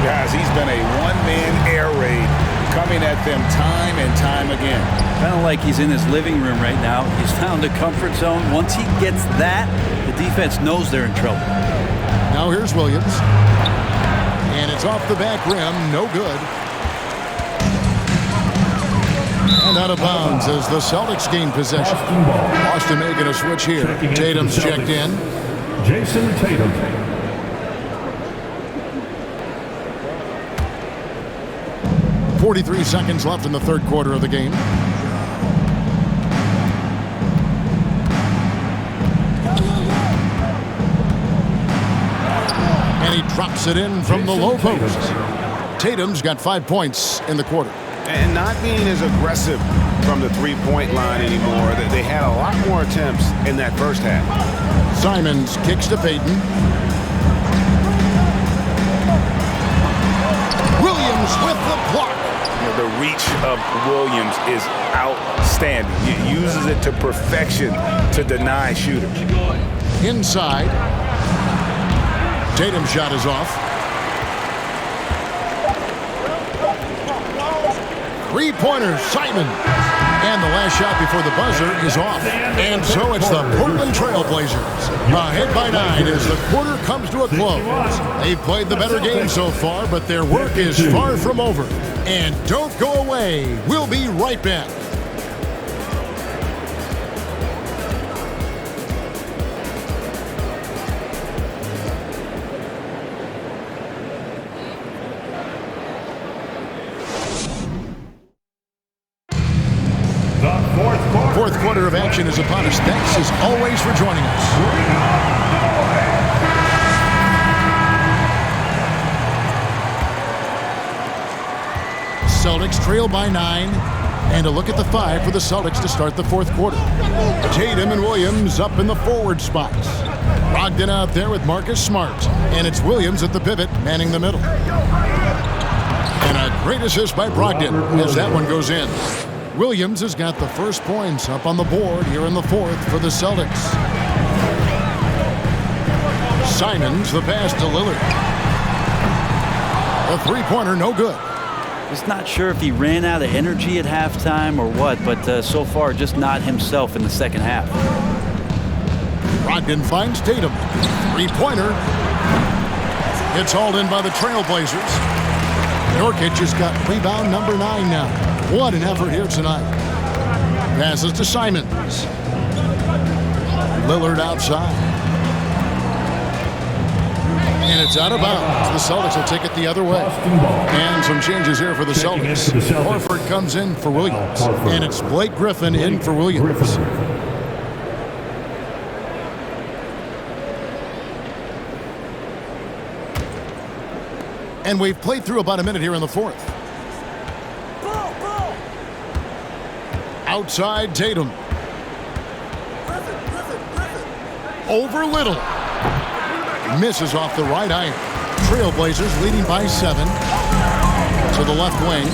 Guys, he's been a one-man air raid, coming at them time and time again. Kind of like he's in his living room right now. He's found a comfort zone. Once he gets that, the defense knows they're in trouble. Now here's Williams. And it's off the back rim, no good. And out of bounds as the Celtics gain possession. Boston making a switch here. Tatum's checked in. Jason Tatum. .43 seconds left in the third quarter of the game. And he drops it in from the low post. Tatum's got 5 points in the quarter. And not being as aggressive from the three-point line anymore. They had a lot more attempts in that first half. Simons kicks to Peyton. Williams with the block. The reach of Williams is outstanding. He uses it to perfection to deny shooters. Inside. Tatum's shot is off. Three-pointer, Simon. And the last shot before the buzzer is off. And so it's the Portland Trailblazers ahead by 9 as the quarter comes to a close. They've played the better game so far, but their work is far from over. And don't go away. We'll be right back. Fourth quarter of action is upon us. Thanks as always for joining us. Celtics trail by 9. And a look at the 5 for the Celtics to start the fourth quarter. Tatum and Williams up in the forward spots. Brogdon out there with Marcus Smart. And it's Williams at the pivot, manning the middle. And a great assist by Brogdon as that one goes in. Williams has got the first points up on the board here in the fourth for the Celtics. Simons, the pass to Lillard. A three-pointer, no good. Just not sure if he ran out of energy at halftime or what, but so far just not himself in the second half. Brogdon finds Tatum. Three-pointer. It's hauled in by the Trailblazers. Nurkic has got rebound number 9 now. What an effort here tonight. Passes to Simons. Lillard outside. And it's out of bounds. The Celtics will take it the other way. And some changes here for the Celtics. Horford comes in for Williams. And it's Blake Griffin in for Williams. And we've played through about a minute here in the fourth. Outside Tatum. Over Little. Misses off the right iron. Trailblazers leading by 7. To the left wing.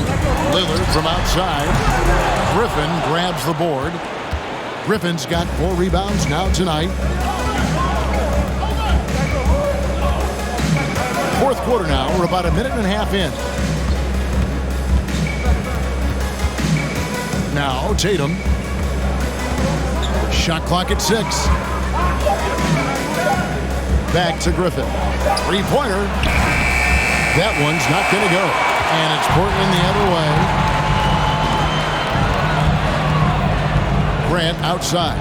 Lillard from outside. Griffin grabs the board. Griffin's got 4 rebounds now tonight. Fourth quarter now. We're about a minute and a half in. Now Tatum. Shot clock at 6. Back to Griffin. Three-pointer. That one's not going to go. And it's Portland the other way. Grant outside.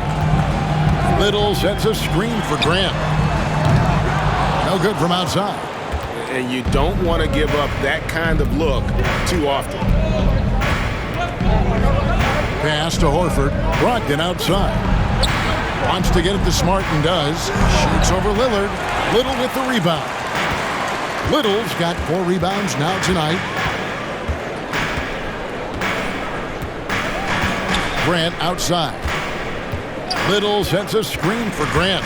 Little sets a screen for Grant. No good from outside. And you don't want to give up that kind of look too often. Pass to Horford. Brogdon outside. Wants to get it to Smart and does. Shoots over Lillard. Little with the rebound. Little's got 4 rebounds now tonight. Grant outside. Little sets a screen for Grant.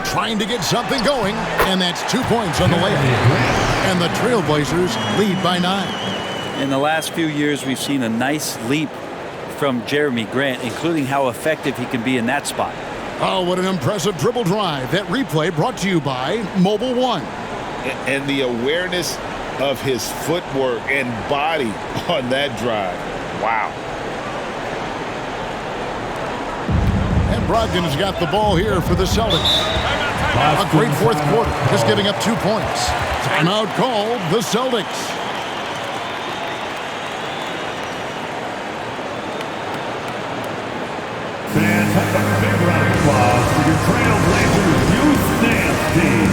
Trying to get something going, and that's 2 points on the layup. And the Trailblazers lead by 9. In the last few years, we've seen a nice leap from Jeremy Grant, including how effective he can be in that spot. Oh, what an impressive dribble drive. That replay brought to you by Mobile One. And the awareness of his footwork and body on that drive. Wow. And Brogdon has got the ball here for the Celtics. A great fourth quarter, just giving up 2 points. Timeout called the Celtics. Fans, have a big round of applause for your Trailblazers youth dance team.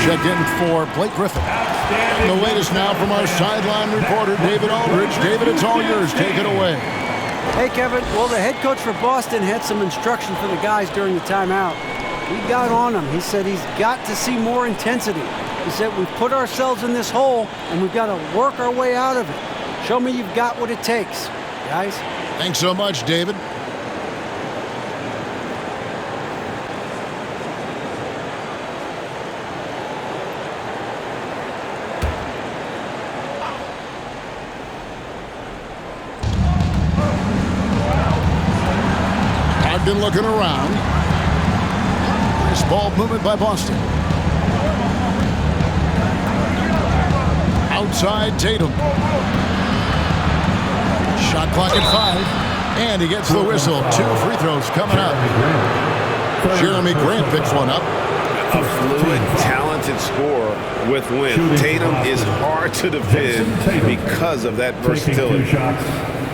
Checked in for Blake Griffin. And the latest now from our sideline reporter, David Aldridge. David, it's all yours. Take it away. Hey, Kevin. Well, the head coach for Boston had some instruction for the guys during the timeout. He got on them. He said he's got to see more intensity. He said we've put ourselves in this hole, and we've got to work our way out of it. Show me you've got what it takes, guys. Thanks so much, David. Brogdon looking around. Nice ball movement by Boston. Outside Tatum. Shot clock at 5. And he gets the whistle. 2 free throws coming up. Jeremy Grant picks one up. A fluid, talented scorer with win. Tatum is hard to defend because of that versatility.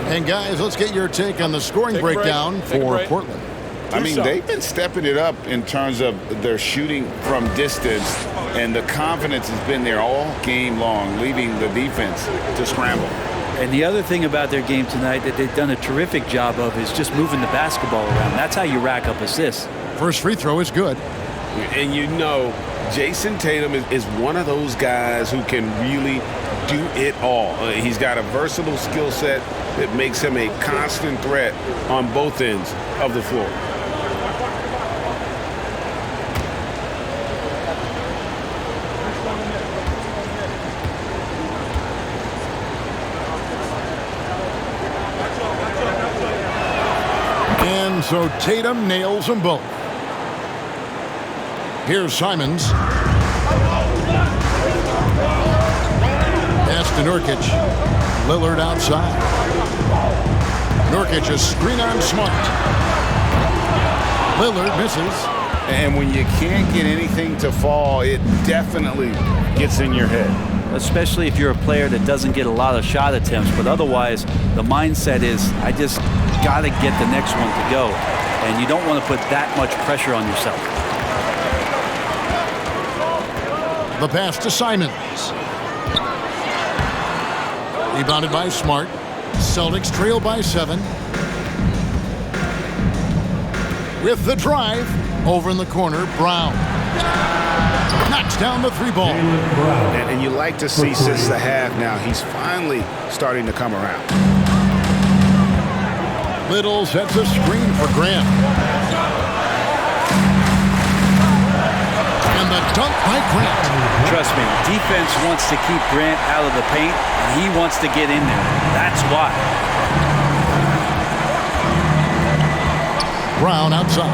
And guys, let's get your take on the scoring breakdown for Portland. I mean, they've been stepping it up in terms of their shooting from distance, and the confidence has been there all game long, leaving the defense to scramble. And the other thing about their game tonight that they've done a terrific job of is just moving the basketball around. That's how you rack up assists. First free throw is good. And you know, Jason Tatum is one of those guys who can really do it all. He's got a versatile skill set that makes him a constant threat on both ends of the floor. And so Tatum nails them both. Here's Simons. Pass to Nurkic. Lillard outside. Nurkic a screen on Smart. Lillard misses. And when you can't get anything to fall, it definitely gets in your head. Especially if you're a player that doesn't get a lot of shot attempts, but otherwise the mindset is, I just got to get the next one to go. And you don't want to put that much pressure on yourself. The pass to Simons. Rebounded by Smart. Celtics trail by 7. With the drive, over in the corner, Brown. Knocks down the 3-ball. And you like to see since the half now, he's finally starting to come around. Little sets a screen for Grant. And the dunk by Grant. Trust me, defense wants to keep Grant out of the paint, and he wants to get in there. That's why. Brown outside.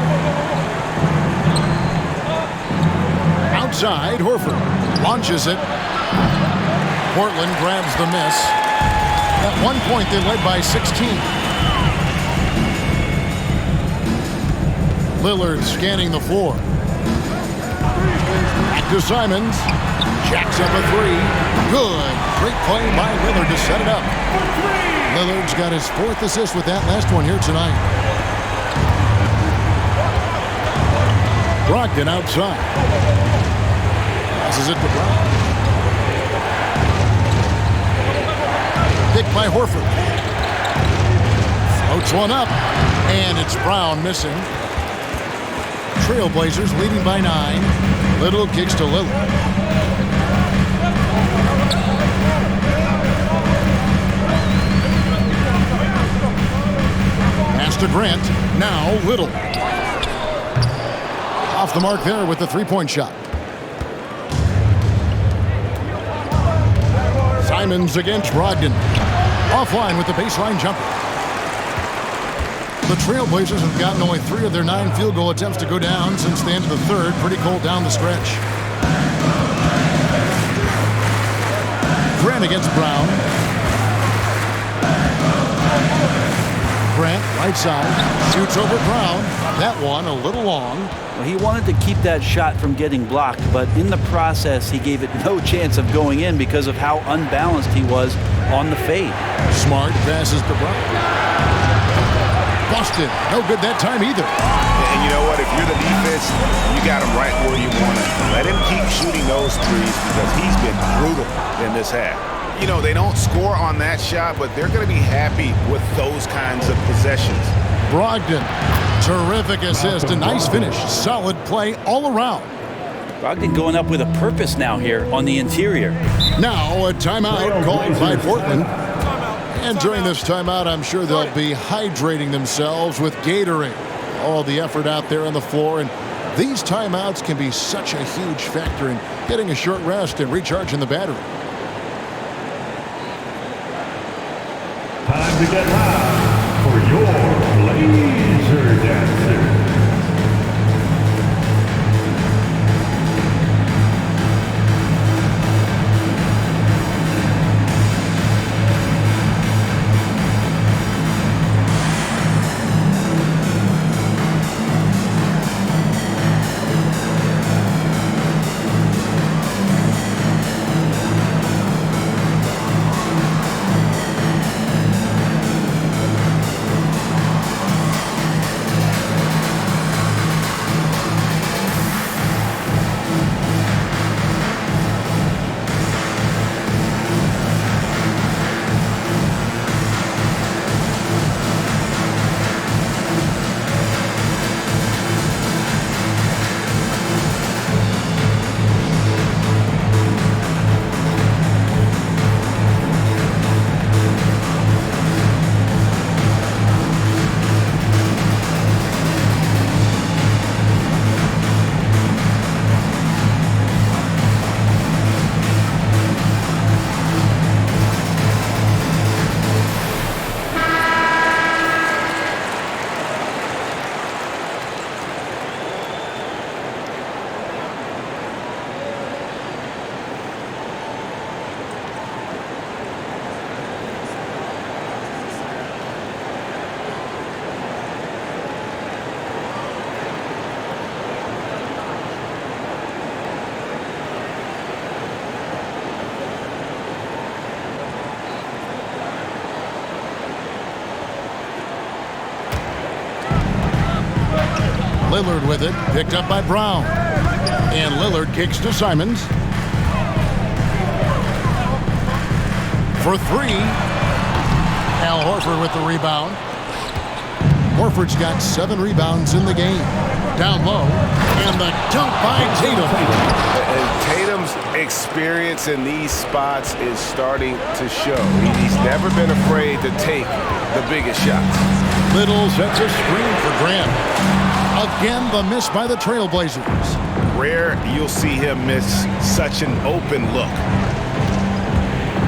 Outside, Horford launches it. Portland grabs the miss. At one point, they led by 16. Lillard scanning the floor. Back to Simons. Jacks up a 3. Good. Great play by Lillard to set it up. Lillard's got his 4th assist with that last one here tonight. Brogdon outside. Passes it to Brown. Picked by Horford. Floats one up. And it's Brown missing. Trailblazers leading by 9. Little kicks to Lillard. Pass to Grant. Now Little. Off the mark there with the 3-point shot. Simons against Brogdon. Offline with the baseline jumper. The Trailblazers have gotten only 3 of their 9 field goal attempts to go down since the end of the 3rd. Pretty cold down the stretch. Grant against Brown. Grant, right side, shoots over Brown. That one a little long. Well, he wanted to keep that shot from getting blocked, but in the process, he gave it no chance of going in because of how unbalanced he was on the fade. Smart passes to Brown. Busted. No good that time either. And you know what? If you're the defense, you got him right where you want him. Let him keep shooting those threes because he's been brutal in this half. You know, they don't score on that shot, but they're going to be happy with those kinds of possessions. Brogdon, terrific assist, a nice finish. Solid play all around. Brogdon going up with a purpose now here on the interior. Now a timeout called by Portland. And during this timeout, I'm sure they'll be hydrating themselves with Gatorade. All the effort out there on the floor. And these timeouts can be such a huge factor in getting a short rest and recharging the battery. Time to get loud for your laser dancer. Lillard with it, picked up by Brown. And Lillard kicks to Simons. for three. Al Horford with the rebound. Horford's got 7 rebounds in the game. Down low, and the dunk by Tatum. And Tatum's experience in these spots is starting to show. He's never been afraid to take the biggest shots. Little sets a screen for Grant. Again, the miss by the Trailblazers. Rare you'll see him miss such an open look.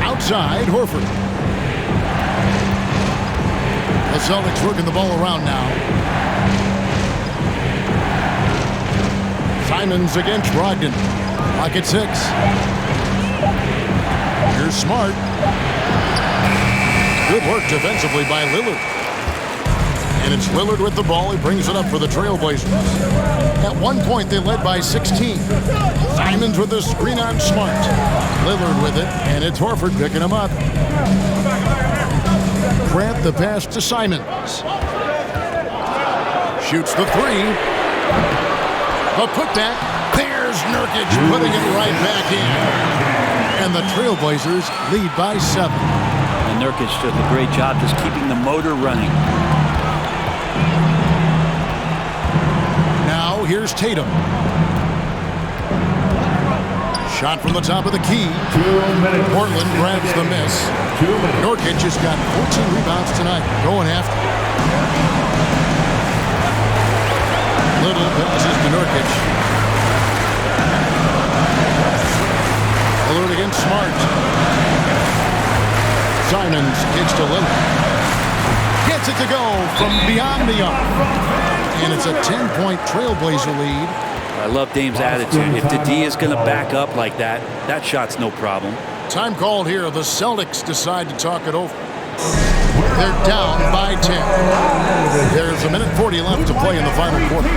Outside, Horford. The Celtics working the ball around now. Simons against Brogdon. Clock at 6. Here's Smart. Good work defensively by Lillard. And it's Lillard with the ball. He brings it up for the Trailblazers. At one point, they led by 16. Simons with the screen on Smart. Lillard with it, and it's Horford picking him up. Grant the pass to Simons. Shoots the 3. The putback. There's Nurkic putting it right back in. And the Trailblazers lead by 7. And Nurkic does a great job just keeping the motor running. Now here's Tatum. Shot from the top of the key. Portland grabs the miss. Nurkic has got 14 rebounds tonight. Going after. Little passes to Nurkic. Lillard against Smart. Simons kicks to Lillard. Gets it to go from beyond the arc. And it's a 10-point Trailblazer lead. I love Dame's attitude. If the D is going to back up like that, that shot's no problem. Time called here. The Celtics decide to talk it over. They're down by 10. There's a minute 40 left to play in the final quarter.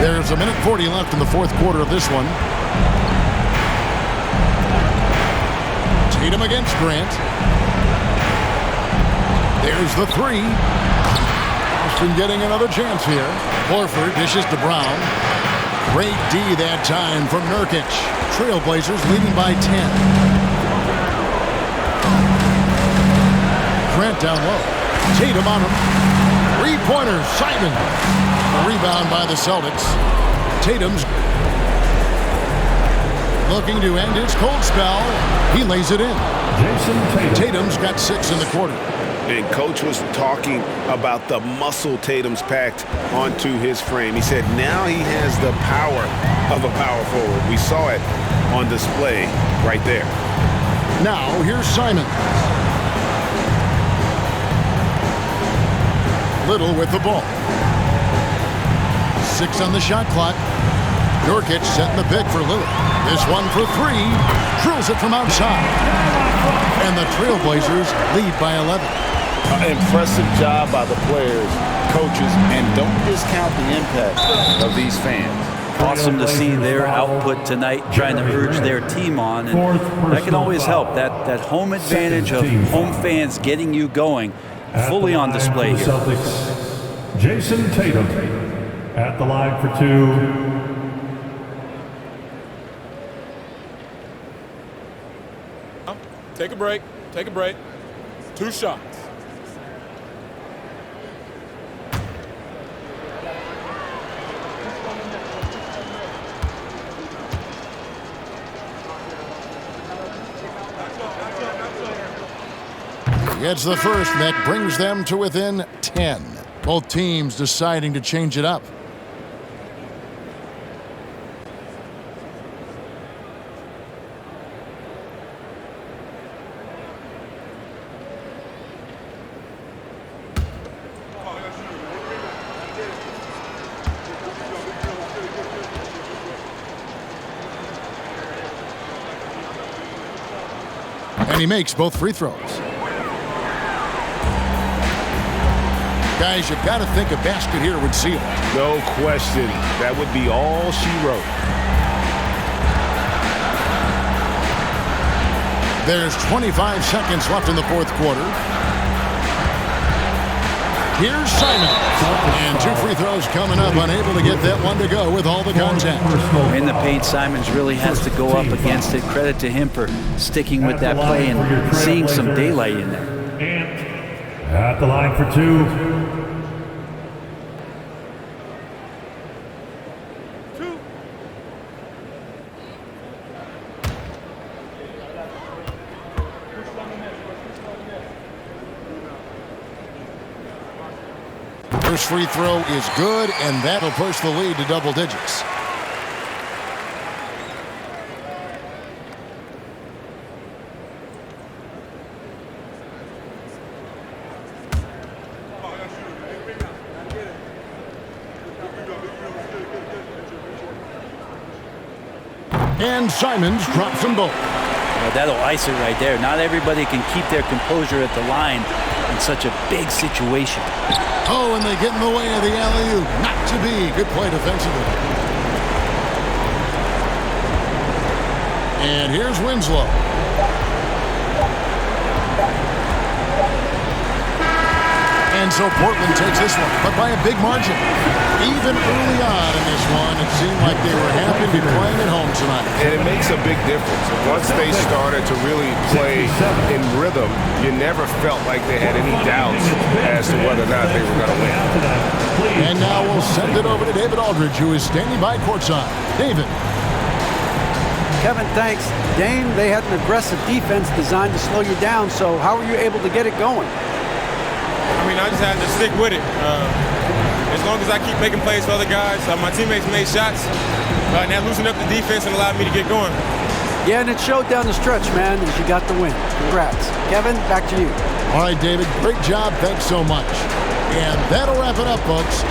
There's a minute 40 left in the fourth quarter of this one. Tatum against Grant. There's the 3. Boston getting another chance here. Horford dishes to Brown. Great D that time from Nurkic. Trailblazers leading by 10. Grant down low. Tatum on him. 3-pointer, Simon. A rebound by the Celtics. Tatum's looking to end his cold spell. He lays it in. Tatum's got 6 in the quarter. And Coach was talking about the muscle Tatum's packed onto his frame. He said now he has the power of a power forward. We saw it on display right there. Now here's Simon. Little with the ball. 6 on the shot clock. Nurkic setting the pick for Lillard. This one for 3. Drills it from outside. And the Trailblazers lead by 11. Impressive job by the players, coaches, and don't discount the impact of these fans. Awesome to see their output tonight, trying to urge their team on, and that can always help. That home advantage of home fans getting you going, fully on display here. Celtics, Jason Tatum at the line for 2. Take a break. Take a break. 2 shots. Gets the first, and that brings them to within 10. Both teams deciding to change it up. And he makes both free throws. Guys, you've got to think a basket here would seal. No question. That would be all she wrote. There's 25 seconds left in the fourth quarter. Here's Simon. And 2 free throws coming up, unable to get that one to go with all the contact. In the paint, Simons really has to go up against it. Credit to him for sticking with that play and seeing some daylight in there. At the line for 2. First free throw is good, and that'll push the lead to double digits. And Simons drops them both. Well, that'll ice it right there. Not everybody can keep their composure at the line in such a big situation. Oh, and they get in the way of the alley-oop. Not to be. Good play defensively. And here's Winslow. And so Portland takes this one, but by a big margin. Even early on in this one, it seemed like they were happy to be playing at home tonight. And it makes a big difference. Once they started to really play in rhythm, you never felt like they had any doubts as to whether or not they were going to win. And now we'll send it over to David Aldridge, who is standing by courtside. David. Kevin, thanks. Dame, they had an aggressive defense designed to slow you down, so how were you able to get it going? I mean, I just had to stick with it. As long as I keep making plays for other guys, my teammates made shots, and that loosened up the defense and allowed me to get going. Yeah, and it showed down the stretch, man, as you got the win. Congrats. Kevin, back to you. All right, David, great job. Thanks so much. And that'll wrap it up, folks.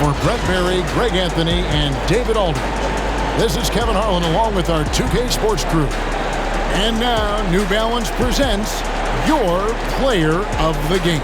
For Brett Berry, Greg Anthony, and David Aldridge, this is Kevin Harlan along with our 2K Sports crew. And now, New Balance presents your player of the game.